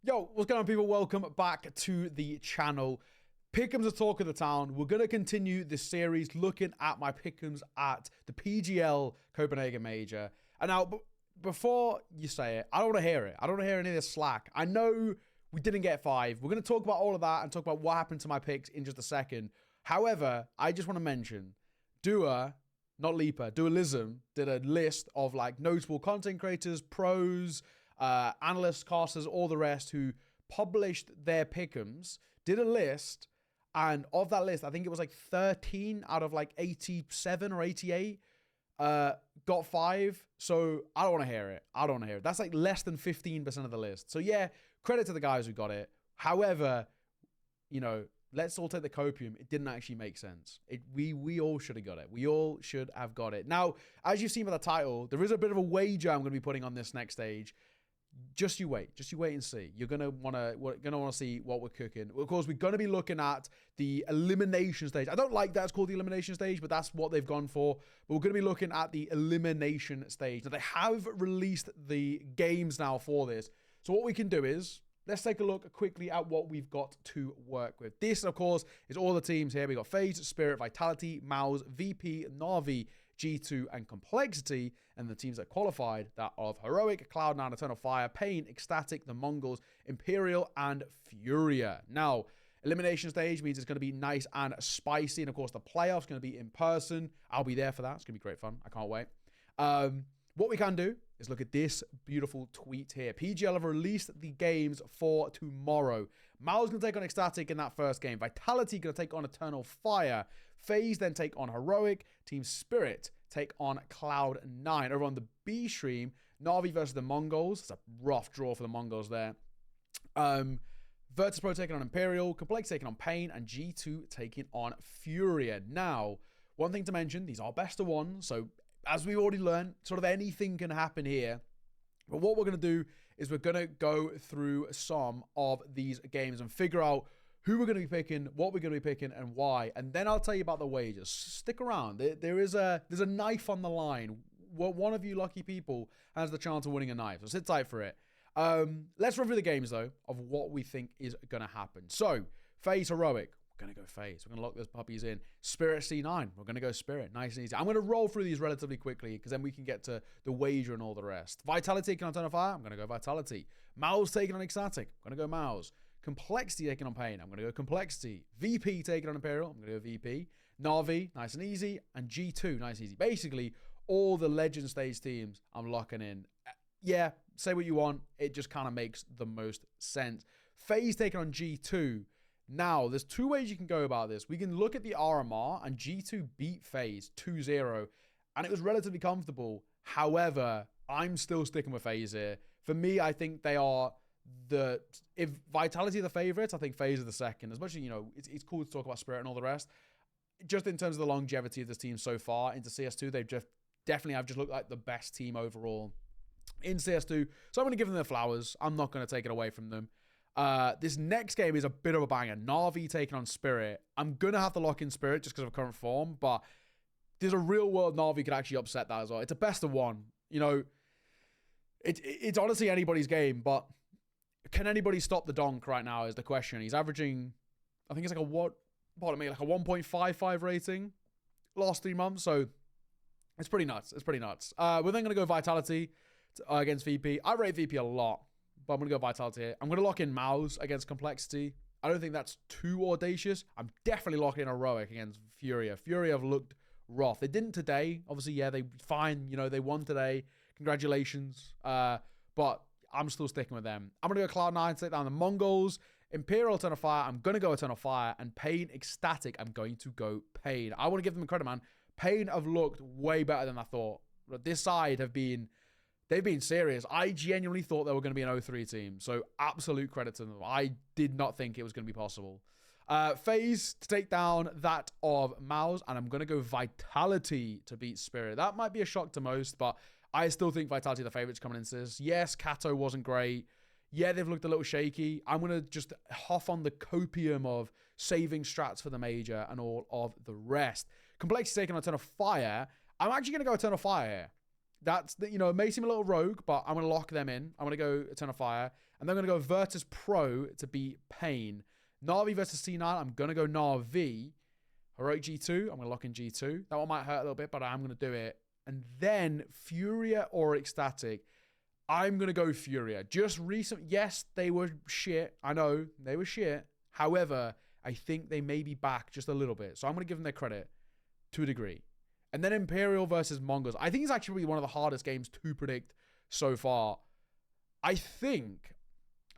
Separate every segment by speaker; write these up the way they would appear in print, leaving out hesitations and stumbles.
Speaker 1: Yo, what's going on, people? Welcome back to the channel. Pickems are talk of the town. We're going to continue this series looking at my Pickems at the PGL Copenhagen Major. And now, before you say it, I don't want to hear it. I don't want to hear any of this slack. I know we didn't get 5. We're going to talk about all of that and talk about what happened to my picks in just a second. However, I just want to mention, Dualism did a list of like notable content creators, pros, analysts, casters, all the rest who published their Pickems, did a list, and of that list, I think it was like 13 out of like 87 or 88 got 5. So I don't want to hear it. I don't want to hear it. That's like less than 15% of the list. So yeah, credit to the guys who got it. However, you know, let's all take the copium. It didn't actually make sense. We all should have got it. We all should have got it. Now, as you've seen by the title, there is a bit of a wager I'm going to be putting on this next stage. Just you wait and see. You're gonna wanna see what we're cooking. Of course, we're gonna be looking at the elimination stage. I don't like that it's called the elimination stage, but that's what they've gone for. But we're gonna be looking at the elimination stage. Now they have released the games now for this. So what we can do is let's take a look quickly at what we've got to work with. This, of course, is all the teams here. We got FaZe, Spirit, Vitality, Mouse, VP, Na'Vi, G2, and Complexity. And the teams that qualified, that of Heroic, Cloud9, Eternal Fire, Pain, Ecstatic, the Mongols, Imperial, and Furia. Now, elimination stage means it's going to be nice and spicy. And of course, the playoffs going to be in person. I'll be there for that. It's going to be great fun. I can't wait. What we can do is look at this beautiful tweet here. PGL have released the games for tomorrow. Mal's going to take on Ecstatic in that first game. Vitality going to take on Eternal Fire. FaZe then take on Heroic. Team Spirit take on Cloud9. Over on the B stream, Na'Vi versus the Mongols. It's a rough draw for the Mongols there. Virtus Pro taking on Imperial. Complex taking on Pain. And G2 taking on Furia. Now, one thing to mention, these are best of one. So as we've already learned, sort of anything can happen here. But what we're going to do is we're going to go through some of these games and figure out who we're going to be picking, what we're going to be picking, and why. And then I'll tell you about the wagers. Stick around. There's a knife on the line. One of you lucky people has the chance of winning a knife. So sit tight for it. Let's run through the games, though, of what we think is going to happen. So, FaZe Heroic. Going to go FaZe. We're going to lock those puppies in. Spirit C9. We're going to go Spirit. Nice and easy. I'm going to roll through these relatively quickly because then we can get to the wager and all the rest. Vitality taking on Eternal Fire. I'm going to go Vitality. Mouse taking on Ecstatic. I'm going to go Mouse. Complexity taking on Pain. I'm going to go Complexity. VP taking on Imperial. I'm going to go VP. Na'Vi. Nice and easy. And G2. Nice and easy. Basically, all the Legend Stage teams I'm locking in. Yeah, say what you want. It just kind of makes the most sense. FaZe taking on G2. Now, there's 2 ways you can go about this. We can look at the RMR, and G2 beat FaZe 2-0, and it was relatively comfortable. However, I'm still sticking with FaZe here. For me, I think they are if Vitality are the favorites, I think FaZe are the second. As much as, you know, it's cool to talk about Spirit and all the rest. Just in terms of the longevity of this team so far into CS2, they've definitely have just looked like the best team overall in CS2. So I'm going to give them their flowers. I'm not going to take it away from them. This next game is a bit of a banger. Na'Vi taking on Spirit. I'm going to have to lock in Spirit just because of current form, but there's a real world Na'Vi could actually upset that as well. It's a best of one. You know, it's honestly anybody's game, but can anybody stop the donk right now is the question. He's averaging, I think it's like a 1.55 rating last 3 months, so it's pretty nuts. We're then going to go Vitality against VP. I rate VP a lot, but I'm going to go Vitality here. I'm going to lock in Mouse against Complexity. I don't think that's too audacious. I'm definitely locking in Heroic against Furia. Furia have looked rough. They didn't today. Obviously, yeah, they fine. You know, they won today. Congratulations. But I'm still sticking with them. I'm going to go Cloud9 to take down the Mongols. Imperial, Eternal Fire. I'm going to go Eternal Fire. And Pain, Ecstatic. I'm going to go Pain. I want to give them credit, man. Pain have looked way better than I thought. This side they've been serious. I genuinely thought they were going to be an 0-3 team. So absolute credit to them. I did not think it was going to be possible. FaZe to take down that of Mouse. And I'm going to go Vitality to beat Spirit. That might be a shock to most, but I still think Vitality are the favorites coming into this. Yes, Kato wasn't great. Yeah, they've looked a little shaky. I'm going to just huff on the copium of saving strats for the major and all of the rest. Complexity taking on Eternal Fire. I'm actually going to go Eternal Fire here. That's, you know, it may seem a little rogue, but I'm going to lock them in. I'm going to go Eternal Fire. And then I'm going to go Virtus Pro to beat Pain. Na'Vi versus C9, I'm going to go Na'Vi. Heroic G2, I'm going to lock in G2. That one might hurt a little bit, but I'm going to do it. And then Furia or Ecstatic, I'm going to go Furia. Just recent, yes, they were shit. I know, they were shit. However, I think they may be back just a little bit. So I'm going to give them their credit to a degree. And then Imperial versus Mongols. I think it's actually one of the hardest games to predict so far. I think,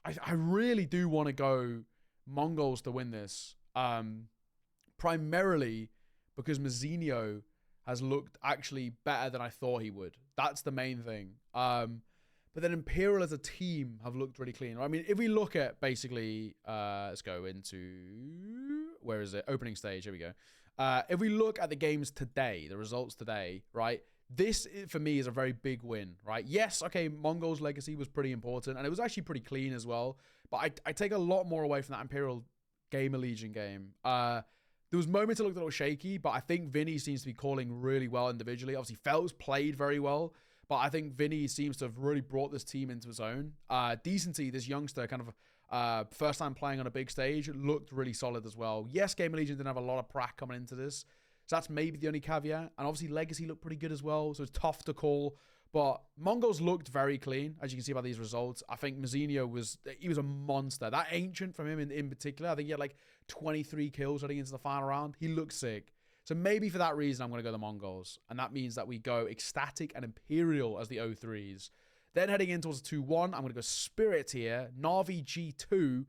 Speaker 1: I really do want to go Mongols to win this. Primarily because Mazzinho has looked actually better than I thought he would. That's the main thing. But then Imperial as a team have looked really clean. I mean, if we look at basically, let's go into, where is it? Opening stage, here we go. If we look at the games today, the results today, right? This, for me, is a very big win, right? Yes, okay, Mongols Legacy was pretty important, and it was actually pretty clean as well. But I take a lot more away from that Imperial Gamer Legion game. There was moments it looked a little shaky, but I think Vinny seems to be calling really well individually. Obviously, Felt's played very well, but I think Vinny seems to have really brought this team into his own. Decency, this youngster, kind of first time playing on a big stage, looked really solid as well. Yes, Gamer Legion didn't have a lot of prac coming into this, so that's maybe the only caveat. And obviously, Legacy looked pretty good as well, so it's tough to call. But Mongols looked very clean, as you can see by these results. I think Mazzinho was a monster. That Ancient from him in particular, I think he had like 23 kills heading into the final round. He looked sick. So maybe for that reason, I'm going to go the Mongols. And that means that we go Ecstatic and Imperial as the 0-3s. Then heading in towards 2-1, I'm going to go Spirit here. Na'Vi G2.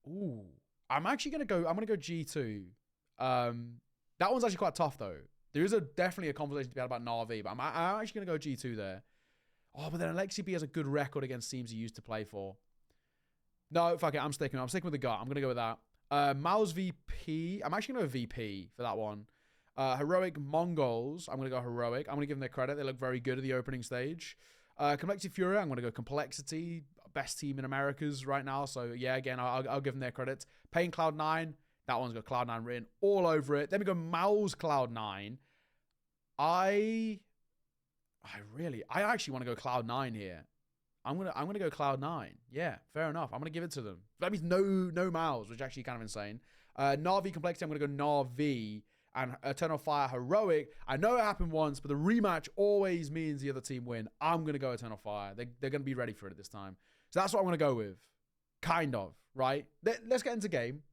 Speaker 1: Ooh. I'm going to go G2. That one's actually quite tough though. There is definitely a conversation to be had about Na'Vi, but I'm actually going to go G2 there. Oh, but then Alexi B has a good record against teams he used to play for. No, fuck it. I'm sticking with the gut. I'm going to go with that. Mao's VP. I'm actually going to go VP for that one. Heroic Mongols. I'm going to go Heroic. I'm going to give them their credit. They look very good at the opening stage. Complexity Fury. I'm going to go Complexity. Best team in Americas right now. So, yeah, again, I'll give them their credit. Pain Cloud9. That one's got Cloud9 written all over it. Then we go Mao's Cloud9. I actually want to go Cloud9 here. I'm gonna go Cloud9. Yeah, fair enough. I'm gonna give it to them. That means no Mao's, which is actually kind of insane. Na'Vi Complexity, I'm gonna go Na'Vi. And Eternal Fire Heroic. I know it happened once, but the rematch always means the other team win. I'm gonna go Eternal Fire. They're gonna be ready for it this time. So that's what I'm gonna go with. Kind of, right? Let's get into game.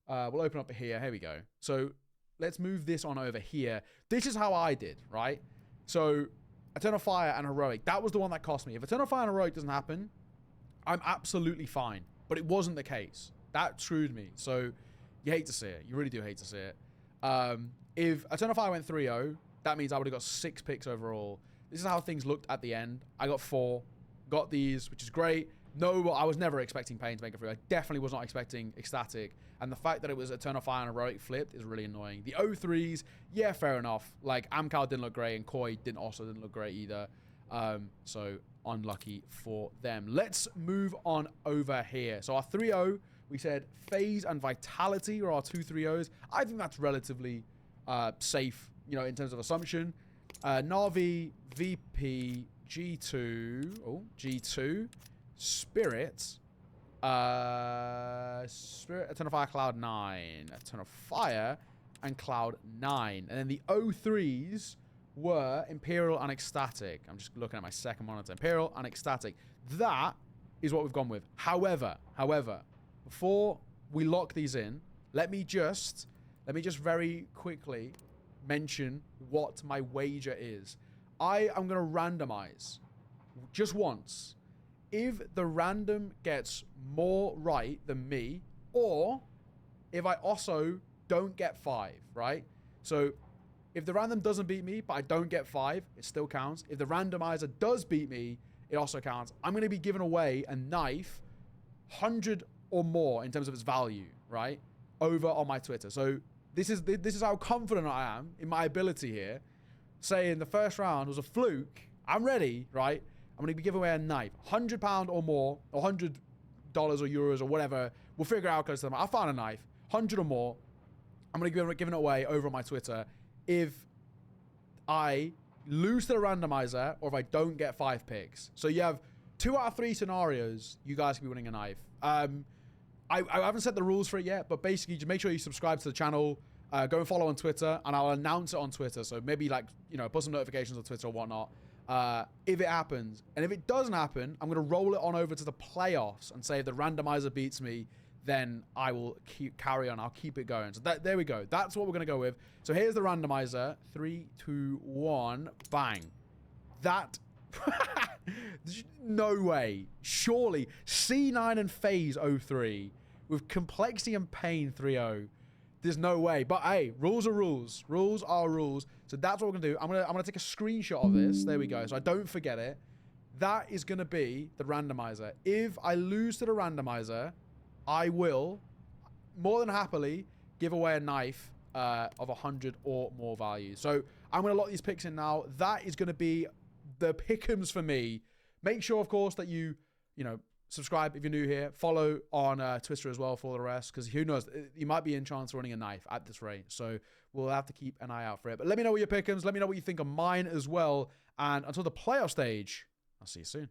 Speaker 1: We'll open up here. Here we go. So let's move this on over here. This is how I did, right? So Eternal Fire and Heroic. That was the one that cost me. If Eternal Fire and Heroic doesn't happen, I'm absolutely fine. But it wasn't the case. That screwed me. So you hate to see it. You really do hate to see it. If Eternal Fire went 3-0, that means I would have got 6 picks overall. This is how things looked at the end. I got 4. Got these, which is great. No, I was never expecting Pain to make it through. I definitely was not expecting Ecstatic. And the fact that it was Eternal Fire and Heroic flipped is really annoying. The 0-3s, yeah, fair enough. Like, Amcal didn't look great and Koi didn't look great either. So, unlucky for them. Let's move on over here. So, our 3-0, we said Phase and Vitality are our 2 3-0s. I think that's relatively safe, you know, in terms of assumption. Na'Vi, VP, G2, Spirit, Eternal Fire, Cloud9, Eternal Fire, and Cloud9. And then the 0-3s were Imperial and Ecstatic. I'm just looking at my second monitor. Imperial and Ecstatic. That is what we've gone with. However, before we lock these in, let me just very quickly mention what my wager is. I am going to randomize just once. If the random gets more right than me, or if I also don't get 5, right? So if the random doesn't beat me, but I don't get 5, it still counts. If the randomizer does beat me, it also counts. I'm going to be giving away a knife 100 or more in terms of its value, right? Over on my Twitter. So this is how confident I am in my ability here. Saying the first round was a fluke. I'm ready, right? I'm going to be giving away a knife. £100 or more, or $100 or euros or whatever. We'll figure out close to them. I'll find a knife. 100 or more. I'm going to be giving it away over on my Twitter if I lose to the randomizer or if I don't get 5 picks. So you have 2 out of 3 scenarios, you guys could be winning a knife. I haven't set the rules for it yet, but basically just make sure you subscribe to the channel, go and follow on Twitter, and I'll announce it on Twitter. So maybe like, you know, put some notifications on Twitter or whatnot. If it happens. And if it doesn't happen, I'm going to roll it on over to the playoffs and say if the randomizer beats me, then I will carry on. I'll keep it going. So there we go. That's what we're going to go with. So here's the randomizer. 3, 2, 1. Bang. That... no way. Surely. C9 and Phase 03 with Complexity and Pain 3-0. There's no way. But hey, rules are rules. Rules are rules. So that's what we're gonna do. I'm gonna take a screenshot of this. There we go. So I don't forget it. That is gonna be the randomizer. If I lose to the randomizer, I will more than happily give away a knife of 100 or more value. So I'm gonna lock these picks in now. That is gonna be the Pickems for me. Make sure, of course, that you know, subscribe if you're new here. Follow on Twitter as well for the rest, because who knows, you might be in chance of running a knife at this rate. So we'll have to keep an eye out for it. But let me know what your Pickems. Let me know what you think of mine as well. And until the playoff stage, I'll see you soon.